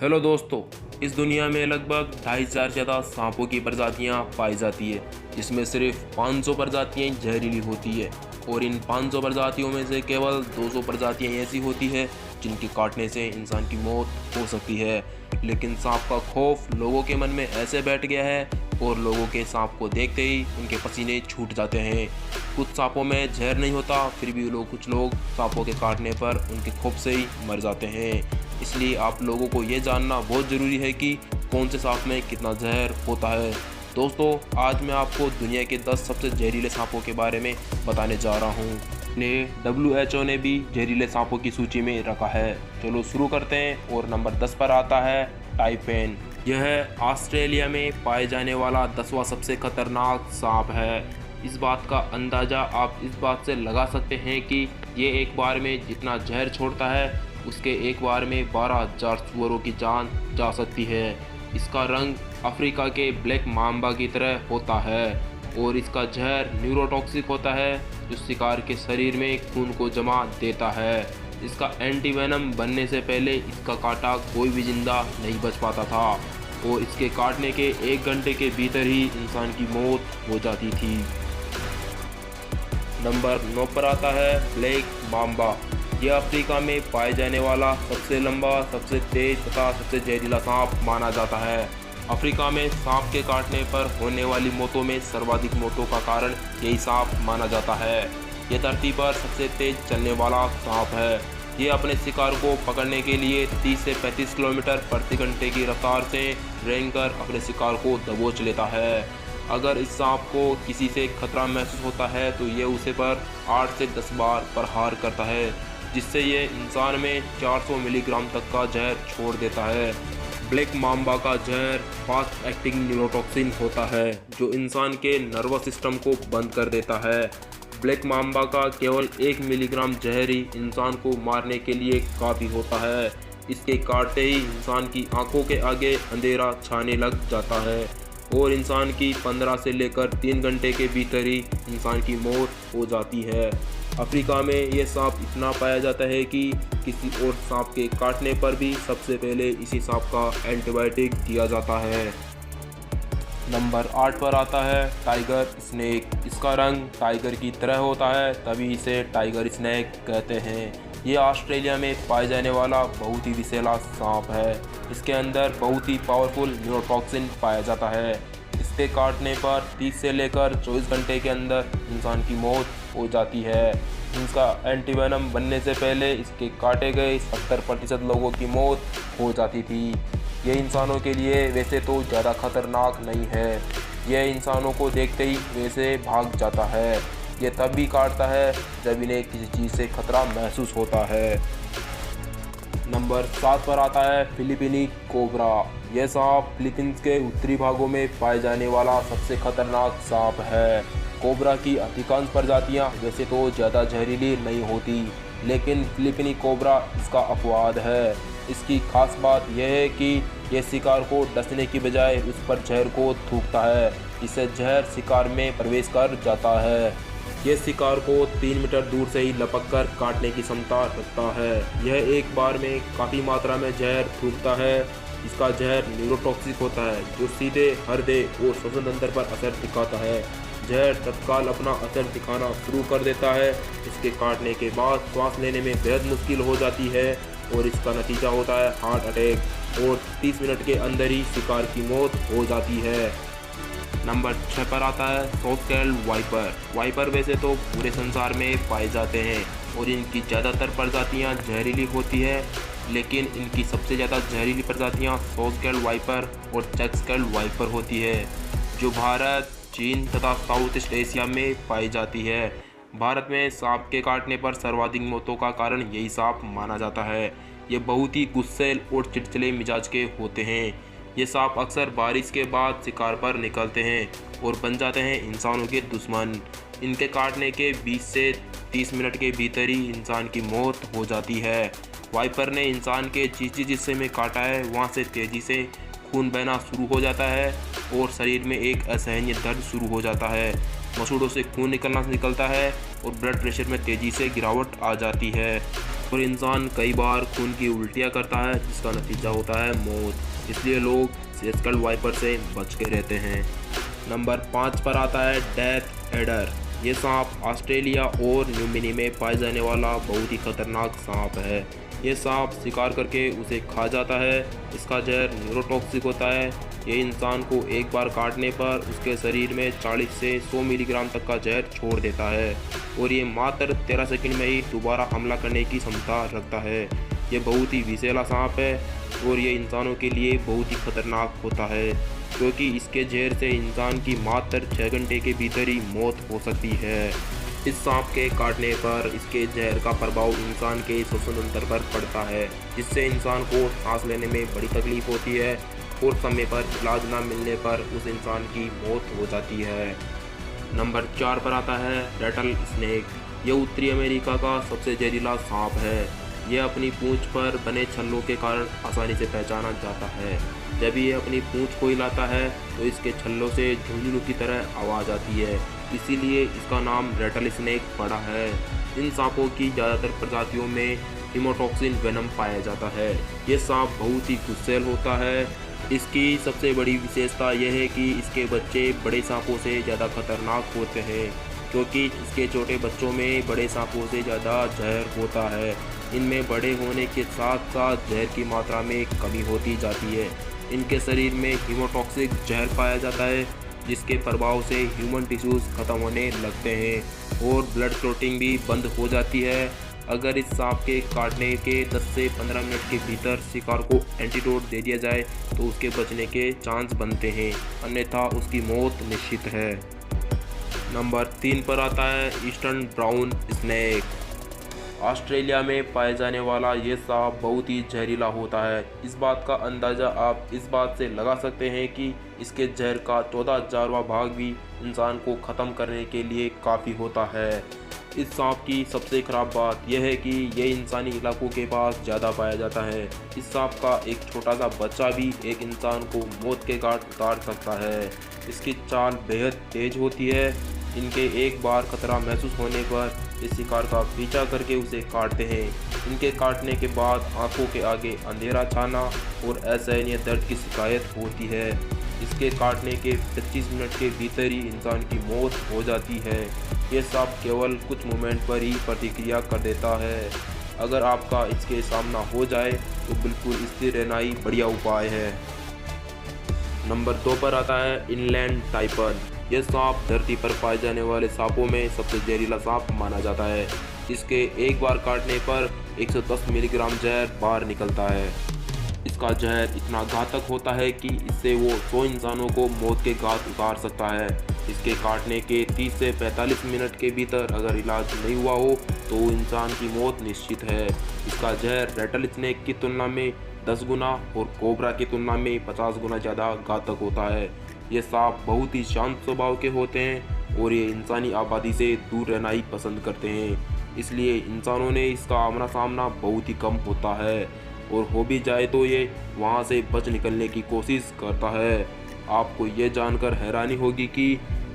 Hello दोस्तों, इस दुनिया में लगभग 2,500 ज़्यादा सांपों की प्रजातियां पाई जाती है, जिसमें सिर्फ 500 प्रजातियां जहरीली होती है और इन 500 प्रजातियों में से केवल 200 प्रजातियां ऐसी होती है जिनके काटने से इंसान की मौत हो सकती है। लेकिन सांप का खौफ लोगों के मन में ऐसे बैठ गया है और लोगों के सांप को देखते ही उनके पसीने छूट जाते हैं। कुछ सांपों में जहर नहीं होता, फिर भी कुछ लोग सांपों के काटने पर उनके खौफ से ही मर जाते हैं। इसलिए आप लोगों को ये जानना बहुत ज़रूरी है कि कौन से सांप में कितना जहर होता है। दोस्तों, आज मैं आपको दुनिया के 10 सबसे जहरीले सांपों के बारे में बताने जा रहा हूँ। इन्हें WHO ने भी जहरीले सांपों की सूची में रखा है। चलो शुरू करते हैं। और नंबर 10 पर आता है टाइफेन। यह ऑस्ट्रेलिया में पाए जाने वाला 10वां सबसे खतरनाक सांप है। इस बात का अंदाज़ा आप इस बात से लगा सकते हैं कि ये एक बार में जितना जहर छोड़ता है उसके एक बार में 12,000 सुअरों की जान जा सकती है। इसका रंग अफ्रीका के ब्लैक माम्बा की तरह होता है और इसका जहर न्यूरोटॉक्सिक होता है जो शिकार के शरीर में खून को जमा देता है। इसका एंटीवेनम बनने से पहले इसका काटा कोई भी जिंदा नहीं बच पाता था और इसके काटने के 1 घंटे के भीतर ही इंसान की मौत हो जाती थी। नंबर 9 पर आता है ब्लैक माम्बा। यह अफ्रीका में पाए जाने वाला सबसे लंबा, सबसे तेज तथा सबसे जहरीला सांप माना जाता है। अफ्रीका में सांप के काटने पर होने वाली मौतों में सर्वाधिक मौतों का कारण यही सांप माना जाता है। यह धरती पर सबसे तेज चलने वाला सांप है। ये अपने शिकार को पकड़ने के लिए 30 से 35 किलोमीटर प्रति घंटे की रफ्तार से रेंगकर अपने शिकार को दबोच लेता है। अगर इस सांप को किसी से खतरा महसूस होता है तो ये उसे पर 8 से 10 बार प्रहार करता है, जिससे ये इंसान में 400 मिलीग्राम तक का जहर छोड़ देता है। ब्लैक माम्बा का जहर फास्ट एक्टिंग न्यूरोटॉक्सिन होता है जो इंसान के नर्वस सिस्टम को बंद कर देता है। ब्लैक माम्बा का केवल 1 मिलीग्राम जहर ही इंसान को मारने के लिए काफ़ी होता है। इसके काटते ही इंसान की आंखों के आगे अंधेरा छाने लग जाता है और इंसान की 15 से लेकर 3 घंटे के भीतर ही इंसान की मौत हो जाती है। अफ्रीका में ये सांप इतना पाया जाता है कि किसी और सांप के काटने पर भी सबसे पहले इसी सांप का एंटीबायोटिक दिया जाता है। नंबर 8 पर आता है टाइगर स्नेक। इसका रंग टाइगर की तरह होता है, तभी इसे टाइगर स्नेक कहते हैं। ये ऑस्ट्रेलिया में पाए जाने वाला बहुत ही विषैला सांप है। इसके अंदर बहुत ही पावरफुल न्यूरोटॉक्सिन पाया जाता है। इसके काटने पर 30 से लेकर 24 घंटे के अंदर इंसान की मौत हो जाती है। इसका एंटीवेनम बनने से पहले इसके काटे गए 70% लोगों की मौत हो जाती थी। ये इंसानों के लिए वैसे तो ज़्यादा खतरनाक नहीं है। यह इंसानों को देखते ही वैसे भाग जाता है। ये तब भी काटता है जब इन्हें किसी चीज़ से खतरा महसूस होता है। नंबर 7 पर आता है फिलीपीनी कोबरा। यह सांप फिलीपींस के उत्तरी भागों में पाए जाने वाला सबसे खतरनाक सांप है। कोबरा की अधिकांश प्रजातियां वैसे तो ज़्यादा जहरीली नहीं होती, लेकिन फिलीपीनी कोबरा इसका अपवाद है। इसकी खास बात यह है कि यह शिकार को डसने की बजाय उस पर जहर को थूकता है, जिससे जहर शिकार में प्रवेश कर जाता है। यह शिकार को 3 मीटर दूर से ही लपक कर काटने की क्षमता रखता है। यह एक बार में काफ़ी मात्रा में जहर थूकता है। इसका जहर न्यूरोटॉक्सिक होता है जो सीधे हृदय और श्वसन तंत्र पर असर दिखाता है। जहर तत्काल अपना असर दिखाना शुरू कर देता है। इसके काटने के बाद सांस लेने में बेहद मुश्किल हो जाती है और इसका नतीजा होता है हार्ट अटैक और 30 मिनट के अंदर ही शिकार की मौत हो जाती है। नंबर 6 पर आता है सोस्केल वाइपर। वाइपर वैसे तो पूरे संसार में पाए जाते हैं और इनकी ज़्यादातर प्रजातियां जहरीली होती है, लेकिन इनकी सबसे ज़्यादा जहरीली प्रजातियां सोस्केल वाइपर और चेक्सकेल वाइपर होती है, जो भारत, चीन तथा साउथ ईस्ट एशिया में पाई जाती है। भारत में सांप के काटने पर सर्वाधिक मौतों का कारण यही सांप माना जाता है। ये बहुत ही गुस्सैल और चिड़चिड़े मिजाज के होते हैं। ये सांप अक्सर बारिश के बाद शिकार पर निकलते हैं और बन जाते हैं इंसानों के दुश्मन। इनके काटने के 20 से 30 मिनट के भीतर ही इंसान की मौत हो जाती है। वाइपर ने इंसान के जिस हिस्से में काटा है वहाँ से तेज़ी से खून बहना शुरू हो जाता है और शरीर में एक असहनीय दर्द शुरू हो जाता है। मसूड़ों से खून निकलता है और ब्लड प्रेशर में तेज़ी से गिरावट आ जाती है। और इंसान कई बार खून की उल्टियाँ करता है जिसका नतीजा होता है मौत। इसलिए लोग स्कल वाइपर से बच के रहते हैं। नंबर 5 पर आता है डेथ एडर। ये सांप ऑस्ट्रेलिया और न्यूगिनी में पाए जाने वाला बहुत ही खतरनाक सांप है। ये सांप शिकार करके उसे खा जाता है। इसका जहर न्यूरोटॉक्सिक होता है। ये इंसान को एक बार काटने पर उसके शरीर में 40 से 100 मिलीग्राम तक का जहर छोड़ देता है और ये मात्र 13 सेकंड में ही दोबारा हमला करने की क्षमता रखता है। ये बहुत ही विषैला सांप है और ये इंसानों के लिए बहुत ही खतरनाक होता है क्योंकि इसके जहर से इंसान की मात्र 6 घंटे के भीतर ही मौत हो सकती है। इस सांप के काटने पर इसके जहर का प्रभाव इंसान के श्वसन तंत्र पर पड़ता है जिससे इंसान को सांस लेने में बड़ी तकलीफ होती है और समय पर इलाज न मिलने पर उस इंसान की मौत हो जाती है। नंबर 4 पर आता है रैटल स्नेक। यह उत्तरी अमेरिका का सबसे जहरीला सांप है। यह अपनी पूंछ पर बने छल्लों के कारण आसानी से पहचाना जाता है। जब ये अपनी पूंछ को हिलाता है तो इसके छल्लों से झुंझुनू की तरह आवाज़ आती है, इसीलिए इसका नाम रैटल स्नेक पड़ा है। इन सांपों की ज़्यादातर प्रजातियों में हीमोटॉक्सिन वेनम पाया जाता है। ये सांप बहुत ही गुस्सैल होता है। इसकी सबसे बड़ी विशेषता यह है कि इसके बच्चे बड़े सांपों से ज़्यादा खतरनाक होते हैं क्योंकि इसके छोटे बच्चों में बड़े सांपों से ज़्यादा जहर होता है। इनमें बड़े होने के साथ साथ जहर की मात्रा में कमी होती जाती है। इनके शरीर में हीमोटॉक्सिक जहर पाया जाता है जिसके प्रभाव से ह्यूमन टिश्यूज़ खत्म होने लगते हैं और ब्लड क्लॉटिंग भी बंद हो जाती है। अगर इस सांप के काटने के 10 से 15 मिनट के भीतर शिकार को एंटीडोट दे दिया जाए तो उसके बचने के चांस बनते हैं, अन्यथा उसकी मौत निश्चित है। नंबर 3 पर आता है ईस्टर्न ब्राउन स्नेक। ऑस्ट्रेलिया में पाए जाने वाला ये सांप बहुत ही जहरीला होता है। इस बात का अंदाज़ा आप इस बात से लगा सकते हैं कि इसके जहर का 14,000वां भाग भी इंसान को ख़त्म करने के लिए काफ़ी होता है। इस सांप की सबसे ख़राब बात यह है कि यह इंसानी इलाकों के पास ज़्यादा पाया जाता है। इस सांप का एक छोटा सा बच्चा भी एक इंसान को मौत के घाट उतार सकता है। इसकी चाल बेहद तेज़ होती है। इनके एक बार खतरा महसूस होने पर इस शिकार का पीछा करके उसे काटते हैं। इनके काटने के बाद आंखों के आगे अंधेरा छाना और असहनीय दर्द की शिकायत होती है। इसके काटने के 25 मिनट के भीतर ही इंसान की मौत हो जाती है। ये सांप केवल कुछ मोमेंट पर ही प्रतिक्रिया कर देता है। अगर आपका इसके सामना हो जाए तो बिल्कुल स्थिर रहना ही बढ़िया उपाय है। नंबर 2 पर आता है इनलैंड टाइफन। यह सांप धरती पर पाए जाने वाले सांपों में सबसे जहरीला सांप माना जाता है। इसके एक बार काटने पर 110 मिलीग्राम जहर बाहर निकलता है। इसका जहर इतना घातक होता है कि इससे वो 100 इंसानों को मौत के घाट उतार सकता है। इसके काटने के 30 से 45 मिनट के भीतर अगर इलाज नहीं हुआ हो तो इंसान की मौत निश्चित है। इसका जहर रैटल स्नेक की तुलना में 10 गुना और कोबरा की तुलना में 50 गुना ज़्यादा घातक होता है। ये सांप बहुत ही शांत स्वभाव के होते हैं और ये इंसानी आबादी से दूर रहना ही पसंद करते हैं, इसलिए इंसानों ने इसका आमना सामना बहुत ही कम होता है और हो भी जाए तो ये वहाँ से बच निकलने की कोशिश करता है। आपको ये जानकर हैरानी होगी कि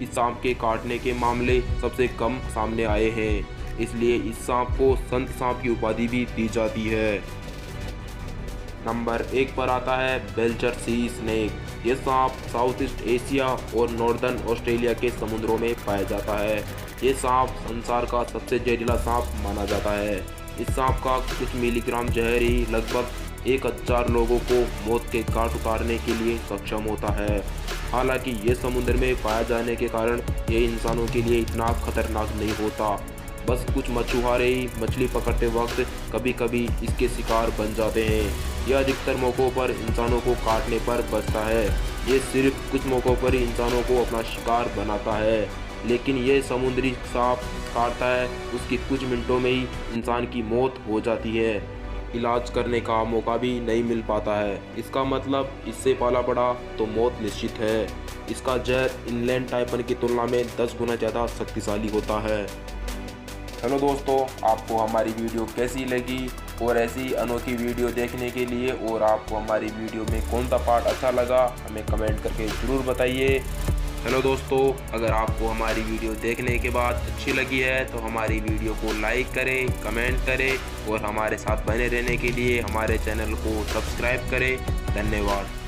इस सांप के काटने के मामले सबसे कम सामने आए हैं, इसलिए इस सांप को संत सांप की उपाधि भी दी जाती है। नंबर 1 पर आता है बेल्चर सी स्नेक। यह सांप साउथ ईस्ट एशिया और नॉर्दर्न ऑस्ट्रेलिया के समुद्रों में पाया जाता है। ये सांप संसार का सबसे जहरीला सांप माना जाता है। इस सांप का कुछ मिलीग्राम जहर ही लगभग 1000 लोगों को मौत के घाट उतारने के लिए सक्षम होता है। हालांकि ये समुद्र में पाया जाने के कारण ये इंसानों के लिए इतना खतरनाक नहीं होता। बस कुछ मछुआरे ही मछली पकड़ते वक्त कभी कभी इसके शिकार बन जाते हैं। यह अधिकतर मौक़ों पर इंसानों को काटने पर बचता है। ये सिर्फ कुछ मौक़ों पर ही इंसानों को अपना शिकार बनाता है, लेकिन ये समुद्री सांप काटता है उसकी कुछ मिनटों में ही इंसान की मौत हो जाती है। इलाज करने का मौका भी नहीं मिल पाता है। इसका मतलब इससे पाला पड़ा तो मौत निश्चित है। इसका जहर इनलैंड टाइफन की तुलना में 10 गुना ज़्यादा शक्तिशाली होता है। हेलो दोस्तों, आपको हमारी वीडियो कैसी लगी और ऐसी अनोखी वीडियो देखने के लिए और आपको हमारी वीडियो में कौन सा पार्ट अच्छा लगा हमें कमेंट करके ज़रूर बताइए। हेलो दोस्तों, अगर आपको हमारी वीडियो देखने के बाद अच्छी लगी है तो हमारी वीडियो को लाइक करें, कमेंट करें और हमारे साथ बने रहने के लिए हमारे चैनल को सब्सक्राइब करें। धन्यवाद।